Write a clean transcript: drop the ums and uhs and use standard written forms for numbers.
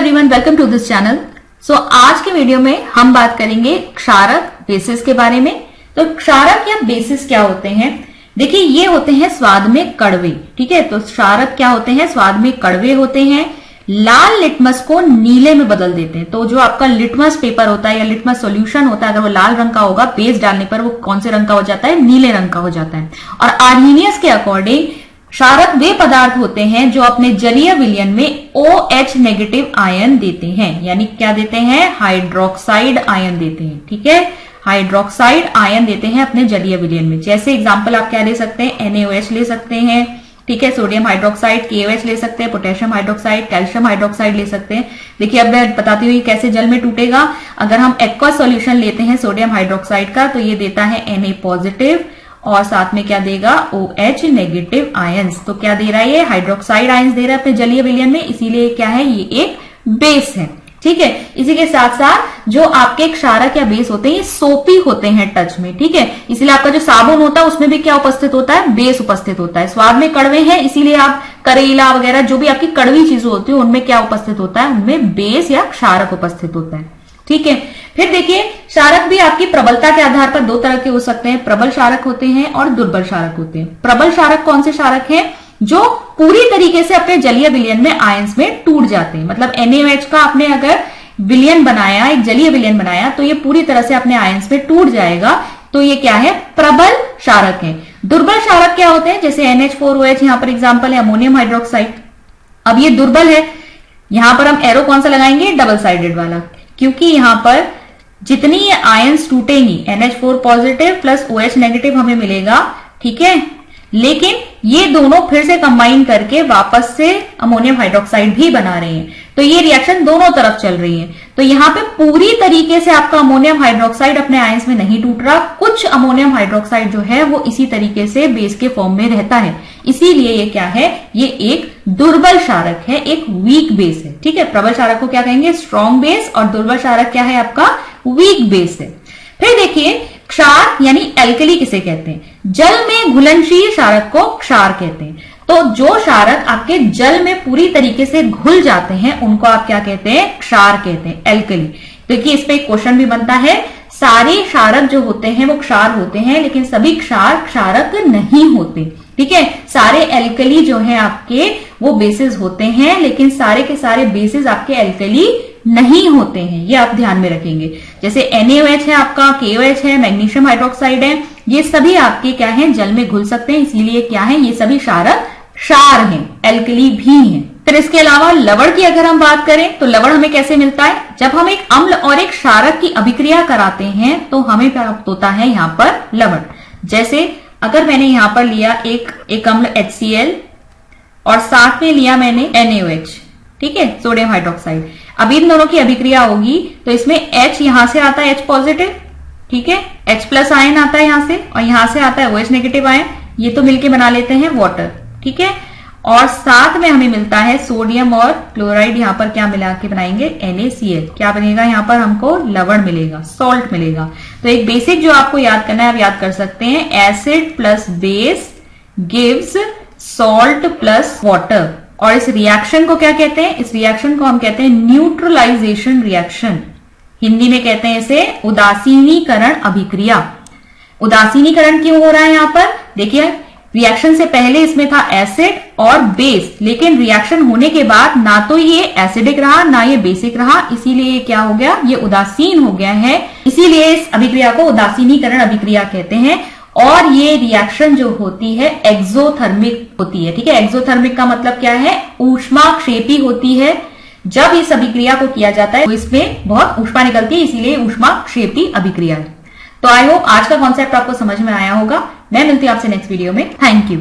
Everyone, welcome to this channel. आज के video में हम बात करेंगे क्षारक बेसिस के बारे में। तो क्षारक या बेसिस क्या होते हैं? देखिए, ये होते हैं स्वाद में कड़वे। ठीक है, तो क्षारक क्या होते हैं? स्वाद में कड़वे होते हैं, लाल लिटमस को नीले में बदल देते हैं। तो जो आपका लिटमस पेपर होता है या लिटमस सॉल्यूशन होता है, अगर वो लाल रंग का होगा, बेस डालने पर वो कौन से रंग का हो जाता है? नीले रंग का हो जाता है। और आर्हीनियस के अकॉर्डिंग क्षारक वे पदार्थ होते हैं जो अपने जलीय विलयन में OH नेगेटिव आयन देते हैं, यानी क्या देते हैं? हाइड्रोक्साइड आयन देते हैं। ठीक है, हाइड्रोक्साइड आयन देते हैं अपने जलीय विलयन में। जैसे एग्जांपल आप क्या ले सकते हैं? NaOH ले सकते हैं। ठीक है, सोडियम हाइड्रोक्साइड KOH ले सकते हैं, पोटेशियम हाइड्रोक्साइड, कैल्शियम हाइड्रोक्साइड ले सकते हैं। देखिए, अब मैं बताती हुई कैसे जल में टूटेगा। अगर हम एक्वस सॉल्यूशन लेते हैं सोडियम हाइड्रोक्साइड का, तो ये देता है Na पॉजिटिव और साथ में क्या देगा? OH negative ions. तो क्या दे रहा है? ये हाइड्रोक्साइड आयंस दे रहा है अपने जलीय विलयन में, इसीलिए क्या है? ये एक बेस है। ठीक है, इसी के साथ साथ जो आपके क्षारक या बेस होते हैं, ये सोपी होते हैं टच में। ठीक है, इसीलिए आपका जो साबुन होता है उसमें भी क्या उपस्थित होता है? बेस उपस्थित होता है। स्वाद में कड़वे हैं, इसीलिए आप करेला वगैरह जो भी आपकी कड़वी चीजें होती है उनमें क्या उपस्थित होता है? उनमें बेस या क्षारक उपस्थित होता है। ठीक है, फिर देखिए, क्षारक भी आपकी प्रबलता के आधार पर दो तरह के हो सकते हैं। प्रबल क्षारक होते हैं और दुर्बल क्षारक होते हैं। प्रबल क्षारक कौन से क्षारक हैं? जो पूरी तरीके से अपने जलीय विलयन में आयंस में टूट जाते हैं। मतलब NaOH का आपने अगर विलयन बनाया, एक जलीय विलयन बनाया, तो ये पूरी तरह से अपने आयंस में टूट जाएगा। तो ये क्या है? प्रबल क्षारक है। दुर्बल क्षारक क्या होते हैं? जैसे NH4OH यहां पर एग्जाम्पल है, अमोनियम हाइड्रोक्साइड। अब ये दुर्बल है, यहां पर हम एरो कौन सा लगाएंगे? डबल साइडेड वाला, क्योंकि यहां पर जितनी आयंस टूटेंगी NH4 positive plus OH negative हमें मिलेगा। ठीक है, लेकिन ये दोनों फिर से कंबाइन करके वापस से अमोनियम हाइड्रोक्साइड भी बना रहे हैं। तो ये रिएक्शन दोनों तरफ चल रही है। तो यहां पे पूरी तरीके से आपका अमोनियम हाइड्रोक्साइड अपने आयंस में नहीं टूट रहा। कुछ अमोनियम हाइड्रोक्साइड जो है वो इसी तरीके से बेस के फॉर्म में रहता है। इसीलिए ये क्या है? ये एक दुर्बल क्षारक है, एक वीक बेस है। ठीक है, प्रबल क्षारक को क्या कहेंगे? Strong base. और दुर्बल क्षारक क्या है? आपका वीक बेस है। फिर देखिए, क्षार यानी एल्कली किसे कहते हैं? जल में घुलनशील क्षारक को क्षार कहते हैं। तो जो क्षारक आपके जल में पूरी तरीके से घुल जाते हैं उनको आप क्या कहते हैं? क्षार कहते हैं, एल्कली। देखिए, इस पे एक क्वेश्चन भी बनता है। सारे क्षारक जो होते हैं वो क्षार होते हैं, लेकिन सभी क्षार क्षारक नहीं होते। ठीक है, सारे एल्कली जो है आपके वो बेसिस होते हैं, लेकिन सारे के सारे बेसिस आपके एल्कली नहीं होते हैं। ये आप ध्यान में रखेंगे। जैसे NaOH है आपका, KOH है, मैग्नीशियम हाइड्रोक्साइड है, ये सभी आपके क्या हैं? जल में घुल सकते हैं। इसीलिए क्या है? ये सभी क्षारक क्षार हैं, एल्कली भी हैं। फिर इसके अलावा लवण की अगर हम बात करें तो लवण हमें कैसे मिलता है? जब हम एक अम्ल और एक क्षारक की अभिक्रिया कराते हैं तो हमें प्राप्त होता है यहाँ पर लवण। जैसे अगर मैंने यहां पर लिया एक अम्ल HCl और साथ में लिया मैंने NaOH, ठीक है, सोडियम हाइड्रोक्साइड। अब इन दोनों की अभिक्रिया होगी तो इसमें H यहां से आता है H पॉजिटिव, ठीक है, H प्लस आयन आता है यहां से, और यहां से आता है OH नेगेटिव आयन। ये तो मिलके बना लेते हैं वाटर। ठीक है, और साथ में हमें मिलता है सोडियम और क्लोराइड। यहां पर क्या मिला के बनाएंगे? NaCl। क्या बनेगा? यहां पर हमको लवण मिलेगा, सॉल्ट मिलेगा। तो एक बेसिक जो आपको याद करना है, आप याद कर सकते हैं, acid plus base gives salt plus water. और इस रिएक्शन को क्या कहते हैं? इस रिएक्शन को हम कहते हैं न्यूट्रलाइजेशन रिएक्शन। हिंदी में कहते हैं इसे उदासीनीकरण अभिक्रिया। उदासीनीकरण क्यों हो रहा है? यहां पर देखिए, रिएक्शन से पहले इसमें था एसिड और बेस, लेकिन रिएक्शन होने के बाद ना तो ये एसिडिक रहा ना ये बेसिक रहा, इसीलिए ये क्या हो गया? ये उदासीन हो गया है। इसीलिए इस अभिक्रिया को उदासीनीकरण अभिक्रिया कहते हैं। और ये रिएक्शन जो होती है एक्सोथर्मिक होती है। ठीक है, एक्सोथर्मिक का मतलब क्या है? ऊष्माक्षेपी होती है। जब इस अभिक्रिया को किया जाता है तो इसमें बहुत ऊष्मा निकलती है, इसीलिए ऊष्माक्षेपी अभिक्रिया है। तो आई होप आज का कॉन्सेप्ट आपको समझ में आया होगा। मैं मिलती हूं आपसे नेक्स्ट वीडियो में। Thank you.